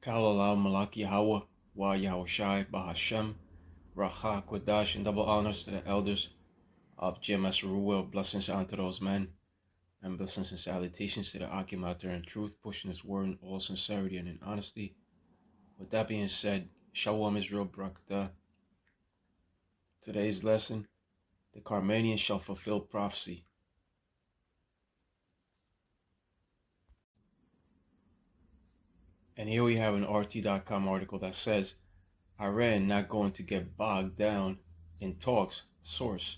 Kalalau Malaki Hawa, Wa Yahushai, Bahashem, Racha, Kwadash, and double honors to the elders of GMS Ruel. Blessings unto those men, and blessings and salutations to the Akim out there in truth, pushing his word in all sincerity and in honesty. With that being said, Shalom Israel Brakta. Today's lesson, the Carmanians shall fulfill prophecy. And here we have an RT.com article that says, Iran not going to get bogged down in talks, source.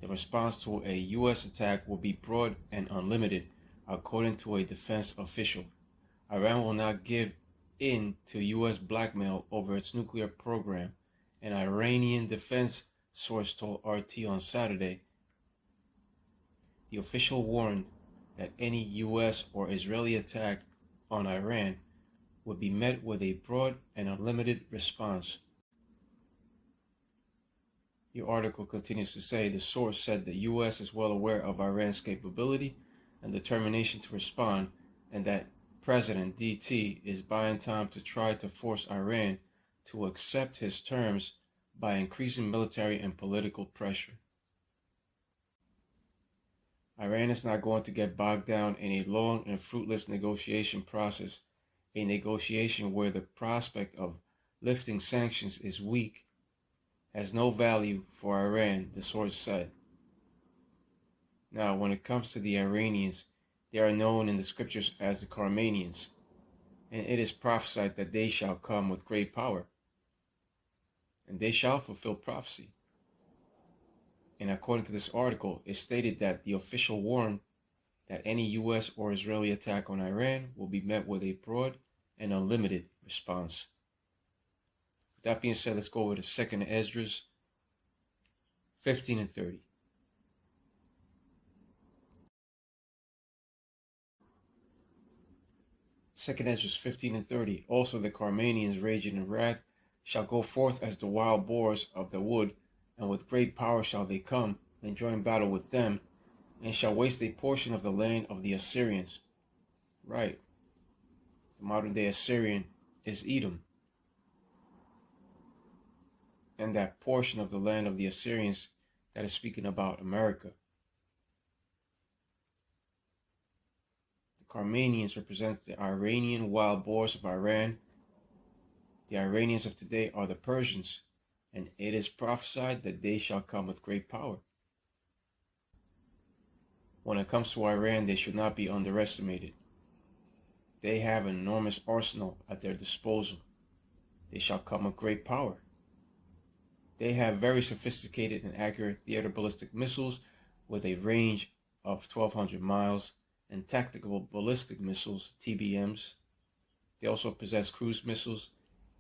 The response to a U.S. attack will be broad and unlimited, according to a defense official. Iran will not give in to U.S. blackmail over its nuclear program, an Iranian defense source told RT on Saturday. The official warned that any U.S. or Israeli attack on Iran would be met with a broad and unlimited response. The article continues to say the source said the U.S. is well aware of Iran's capability and determination to respond, and that President DT is buying time to try to force Iran to accept his terms by increasing military and political pressure. Iran is not going to get bogged down in a long and fruitless negotiation process, a negotiation where the prospect of lifting sanctions is weak, has no value for Iran, the source said. Now, when it comes to the Iranians, they are known in the scriptures as the Carmanians, and it is prophesied that they shall come with great power, and they shall fulfill prophecy. And according to this article, it stated that the official warned that any U.S. or Israeli attack on Iran will be met with a broad and unlimited response. With that being said, let's go over to 2nd Esdras 15 and 30. Second Esdras 15 and 30. Also the Carmanians raging in wrath shall go forth as the wild boars of the wood, and with great power shall they come and join battle with them, and shall waste a portion of the land of the Assyrians. Right. The modern day Assyrian is Edom. And that portion of the land of the Assyrians that is speaking about America. The Carmanians represent the Iranian wild boars of Iran. The Iranians of today are the Persians, and it is prophesied that they shall come with great power. When it comes to Iran, they should not be underestimated. They have an enormous arsenal at their disposal. They shall come with great power. They have very sophisticated and accurate theater ballistic missiles with a range of 1,200 miles and tactical ballistic missiles, TBMs. They also possess cruise missiles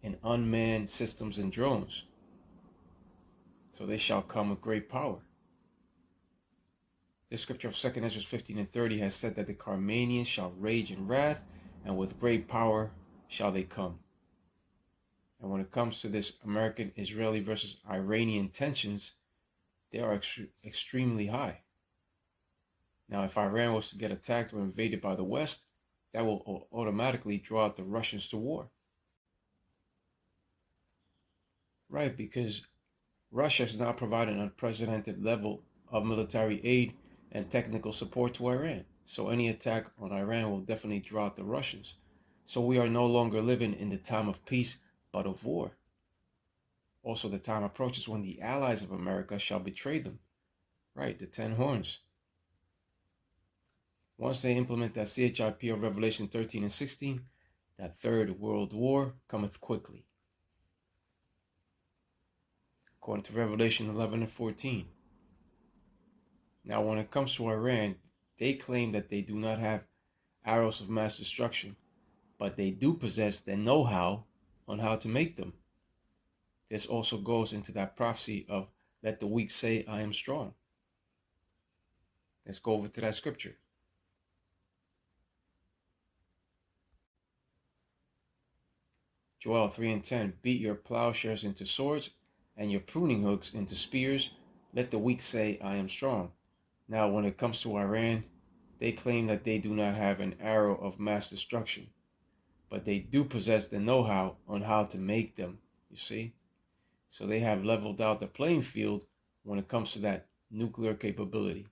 and unmanned systems and drones. So they shall come with great power. This scripture of 2nd Esdras 15 and 30 has said that the Carmanians shall rage in wrath, and with great power shall they come. And when it comes to this American-Israeli versus Iranian tensions, they are extremely high. Now, if Iran was to get attacked or invaded by the West, that will automatically draw out the Russians to war. Right, because Russia is now providing an unprecedented level of military aid and technical support to Iran. So any attack on Iran will definitely draw out the Russians. So we are no longer living in the time of peace, but of war. Also, the time approaches when the allies of America shall betray them. Right, the 10 horns. Once they implement that CHIP of Revelation 13 and 16, that third world war cometh quickly. According to Revelation 11 and 14. Now, when it comes to Iran, they claim that they do not have arrows of mass destruction, but they do possess the know-how on how to make them. This also goes into that prophecy of let the weak say, I am strong. Let's go over to that scripture. Joel 3 and 10, beat your plowshares into swords and your pruning hooks into spears. Let the weak say, I am strong. Now, when it comes to Iran, they claim that they do not have an arrow of mass destruction, but they do possess the know-how on how to make them, you see? So they have leveled out the playing field when it comes to that nuclear capability.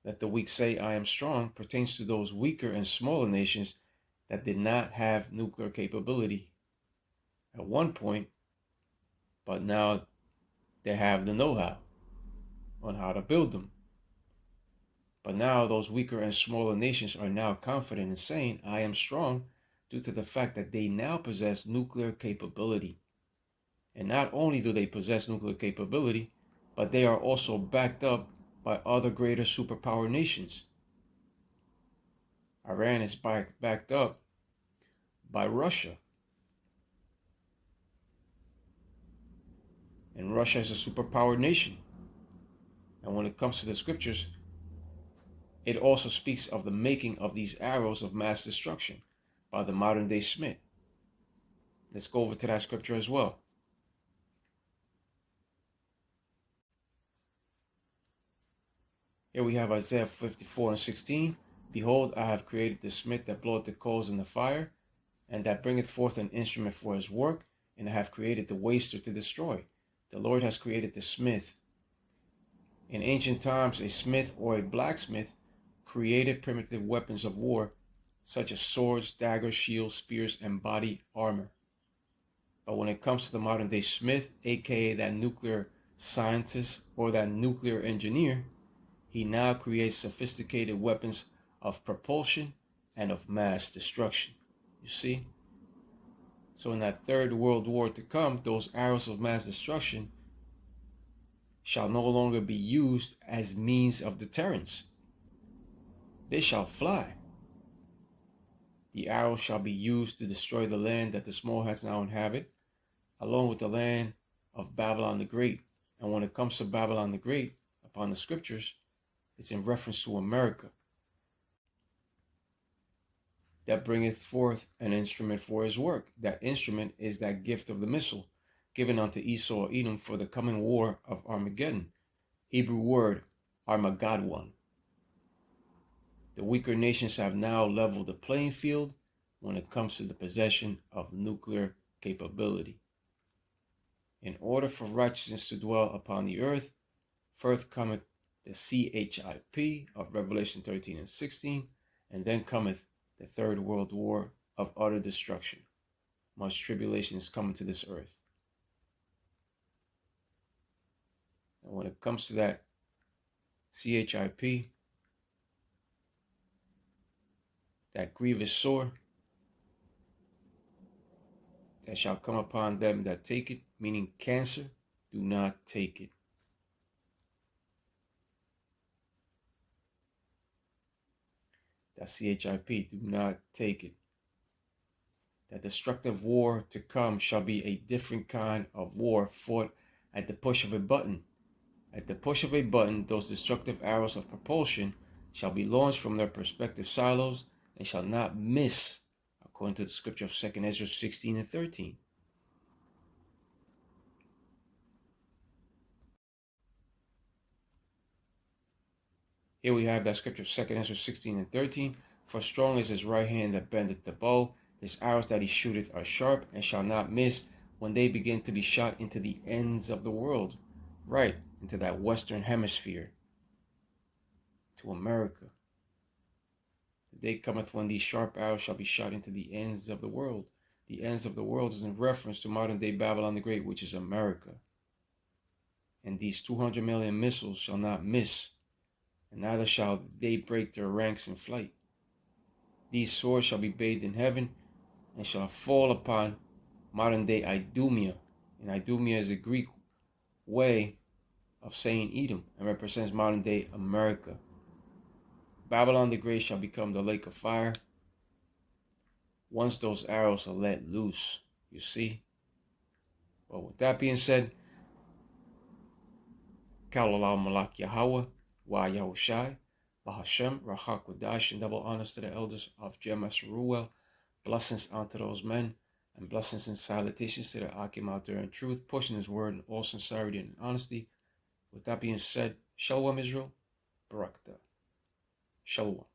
Let the weak say, I am strong, pertains to those weaker and smaller nations that did not have nuclear capability at one point, but now they have the know-how on how to build them. But now those weaker and smaller nations are now confident in saying, I am strong, due to the fact that they now possess nuclear capability. And not only do they possess nuclear capability, but they are also backed up by other greater superpower nations. Iran is backed up by Russia. And Russia is a superpower nation. And when it comes to the scriptures, it also speaks of the making of these arrows of mass destruction by the modern day Smith. Let's go over to that scripture as well. Here we have Isaiah 54:16. Behold, I have created the smith that bloweth the coals in the fire, and that bringeth forth an instrument for his work, and I have created the waster to destroy. The Lord has created the smith. In ancient times, a smith or a blacksmith created primitive weapons of war, such as swords, daggers, shields, spears, and body armor. But when it comes to the modern day smith, aka that nuclear scientist or that nuclear engineer, he now creates sophisticated weapons of propulsion and of mass destruction. You see? So in that third world war to come, those arrows of mass destruction shall no longer be used as means of deterrence. They shall fly. The arrows shall be used to destroy the land that the small hats now inhabit, along with the land of Babylon the Great. And when it comes to Babylon the Great, upon the scriptures, it's in reference to America, that bringeth forth an instrument for his work. That instrument is that gift of the missile given unto Esau or Edom for the coming war of Armageddon. Hebrew word, Armageddon. The weaker nations have now leveled the playing field when it comes to the possession of nuclear capability. In order for righteousness to dwell upon the earth, first cometh the CHIP of Revelation 13:16, and then cometh the third world war of utter destruction. Much tribulation is coming to this earth. And when it comes to that CHIP, that grievous sore that shall come upon them that take it, meaning cancer, do not take it. That CHIP, do not take it. That destructive war to come shall be a different kind of war fought at the push of a button. At the push of a button, those destructive arrows of propulsion shall be launched from their respective silos and shall not miss, according to the scripture of 2 Esdras 16:13. Here we have that scripture of 2 Esdras 16:13. For strong is his right hand that bendeth the bow. His arrows that he shooteth are sharp and shall not miss when they begin to be shot into the ends of the world. Right, into that western hemisphere. To America. The day cometh when these sharp arrows shall be shot into the ends of the world. The ends of the world is in reference to modern day Babylon the Great, which is America. And these 200 million missiles shall not miss, and neither shall they break their ranks in flight. These swords shall be bathed in heaven, and shall fall upon modern day Idumea. And Idumea is a Greek way of saying Edom, and represents modern day America. Babylon the Great shall become the lake of fire once those arrows are let loose, you see. Well, with that being said, Kalalau Malak Yahweh, Wa Yahushai, Bahashem, Rahak Wadash, and double honors to the elders of Jemas Ruel. Blessings unto those men, and blessings and salutations to the Akim out there in truth, pushing his word in all sincerity and honesty. With that being said, Shalom Israel, Barakatah. Shalom.